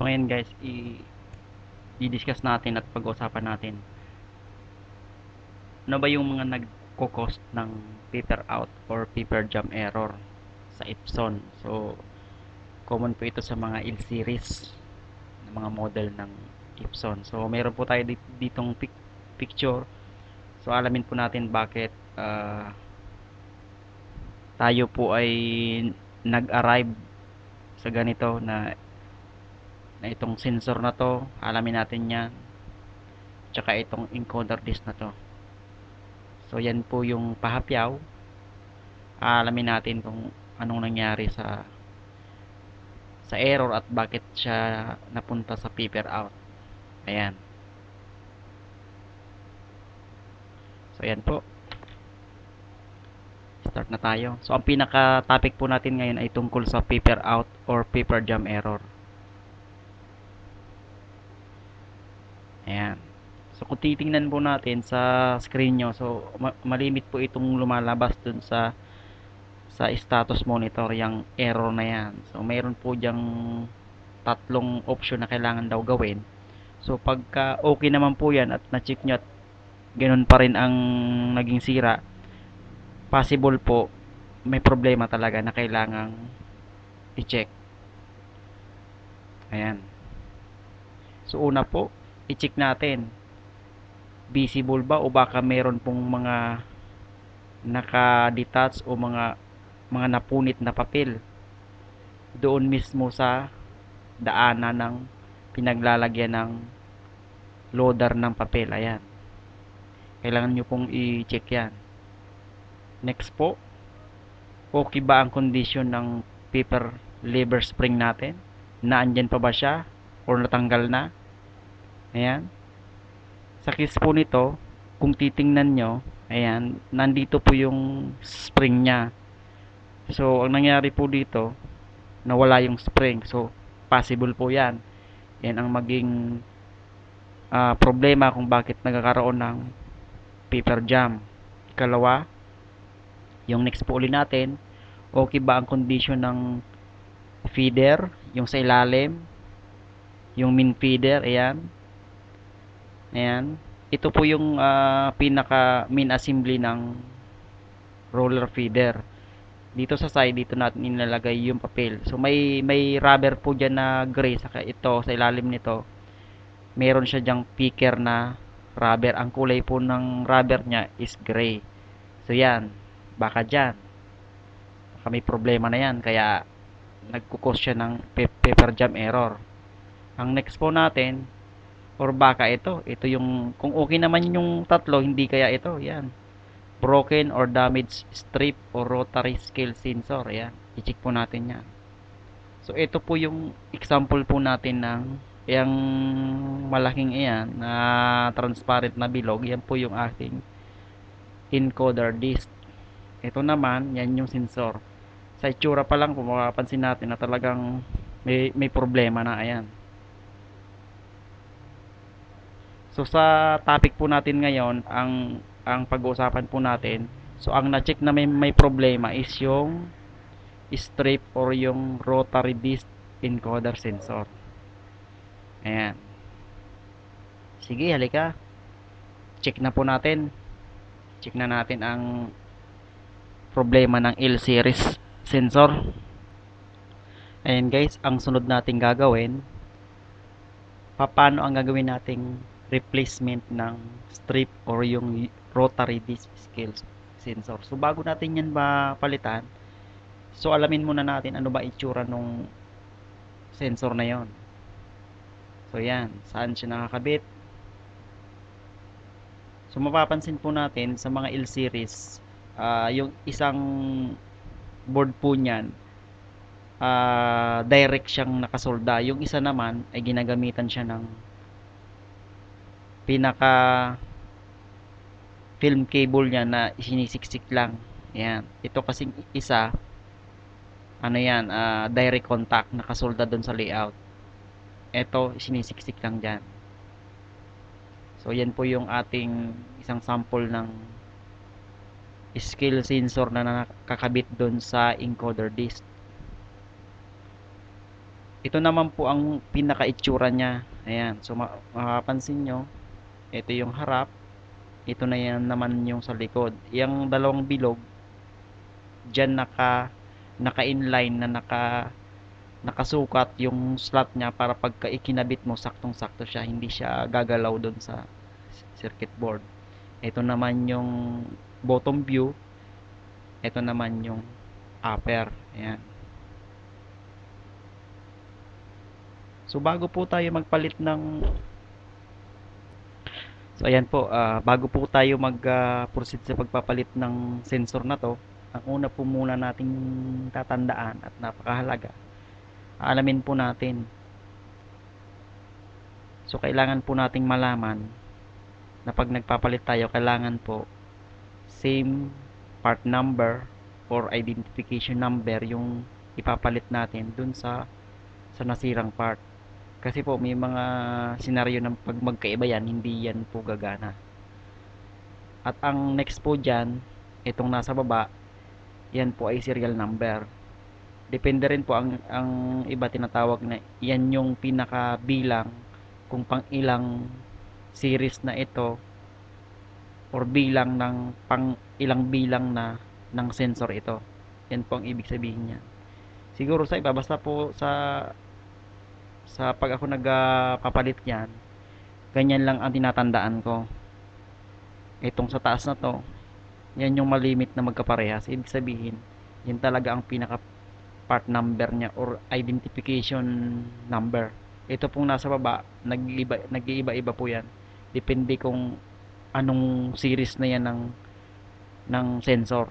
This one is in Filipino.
So ngayon guys, i-discuss natin at pag-uusapan natin ano ba yung mga nagko-cause ng paper out or paper jam error sa Epson. So common po ito sa mga L series na mga model ng Epson. So meron po tayo ditong picture. So alamin po natin bakit tayo po ay nag-arrive sa ganito na itong sensor na to. Alamin natin yan, tsaka itong encoder disk na to. So yan po yung pahapyaw. Alamin natin kung anong nangyari sa error at bakit siya napunta sa paper out. Ayan. So ayan po. Start na tayo. So ang pinaka topic po natin ngayon ay tungkol sa paper out or paper jam error. Ayan. So kung titingnan po natin sa screen nyo, so malimit po itong lumalabas dun sa status monitor, yung error na yan. So mayroon po diyang tatlong option na kailangan daw gawin. So pagka okay naman po yan at na-check nyo at ganun pa rin ang naging sira, possible po may problema talaga na kailangang i-check. Ayan. So una po, i-check natin visible ba o baka meron pong mga naka-detach o mga napunit na papel doon mismo sa daanan ng pinaglalagyan ng loader ng papel. Ayan. Kailangan nyo pong i-check yan. Next po, okay ba ang condition ng paper lever spring natin? Naandyan pa ba siya? Or natanggal na? Ayan. Sa case po nito, kung titingnan nyo, ayan, nandito po yung spring nya. So, ang nangyari po dito, nawala yung spring. So, possible po yan. Yan ang maging problema kung bakit nagkakaroon ng paper jam. Ikalawa, yung next po ulit natin, okay ba ang condition ng feeder, yung sa ilalim, yung main feeder, ayan. Ayan. Ito po yung pinaka main assembly ng roller feeder. Dito sa side, dito natin inilagay yung papel. So may rubber po diyan na gray, saka ito sa ilalim nito meron siya diyang picker na rubber. Ang kulay po ng rubber niya is gray. So yan, baka dyan, baka may problema na yan, kaya nagkukos siya ng paper jam error. Ang next po natin, or baka ito yung, kung okay naman yung tatlo, hindi kaya ito, yan, broken or damaged strip or rotary scale sensor. Yan, i-check po natin yan. So ito po yung example po natin ng yung malaking iyan na transparent na bilog. Yan po yung ating encoder disk. Ito naman, yan yung sensor. Sa itsura pa lang, kung makapansin natin na talagang may problema na. Ayan. So sa topic po natin ngayon, ang pag-uusapan po natin, so ang na-check na may problema is yung strip or yung rotary disk encoder sensor. Ayan. Sige, halika. Check na po natin. Check na natin ang problema ng L series sensor. Ayan guys, ang sunod nating gagawin, paano ang gagawin nating replacement ng strip or yung rotary disk scale sensor. So bago natin yan mapalitan, so alamin muna natin ano ba itsura nung sensor na yon. So yan, saan siya nakakabit. So mapapansin po natin sa mga L series, yung isang board po niyan, direct siyang nakasolda. Yung isa naman ay ginagamitan siya ng pinaka film cable niya na sinisiksik lang. Yan. Ito kasing isa, ano yan, direct contact, nakasolda doon sa layout. Ito, sinisiksik lang dyan. So, yan po yung ating isang sample ng scale sensor na nakakabit doon sa encoder disk. Ito naman po ang pinaka-itsura niya. Ayan. So, makapansin nyo, ito yung harap. Ito na yan naman yung sa likod. Yung dalawang bilog, dyan naka-inline na nakasukat yung slot niya para pagka ikinabit mo, saktong-sakto siya. Hindi siya gagalaw doon sa circuit board. Ito naman yung bottom view. Ito naman yung upper. Ayan. So, ayan po, bago po tayo mag-proceed sa pagpapalit ng sensor na to, ang una po muna nating tatandaan at napakahalaga, alamin po natin. So, kailangan po nating malaman na pag nagpapalit tayo, kailangan po same part number or identification number yung ipapalit natin dun sa nasirang part. Kasi po may mga senaryo ng pag magkaiba yan, hindi yan po gagana. At ang next po dyan, itong nasa baba, yan po ay serial number. Depende rin po ang iba tinatawag na yan yung pinakabilang kung pang ilang series na ito or bilang ng pang ilang bilang na ng sensor ito. Yan po ang ibig sabihin niyan. Siguro sa iba, basta po sa pag ako nagpapalit niyan, ganyan lang ang tinatandaan ko. Itong sa taas na to, yan yung malimit na magkaparehas. Ibig sabihin, yan talaga ang pinaka part number niya or identification number. Ito pong nasa baba, nag-iiba-iba po yan. Depende kung anong series na yan ng sensor.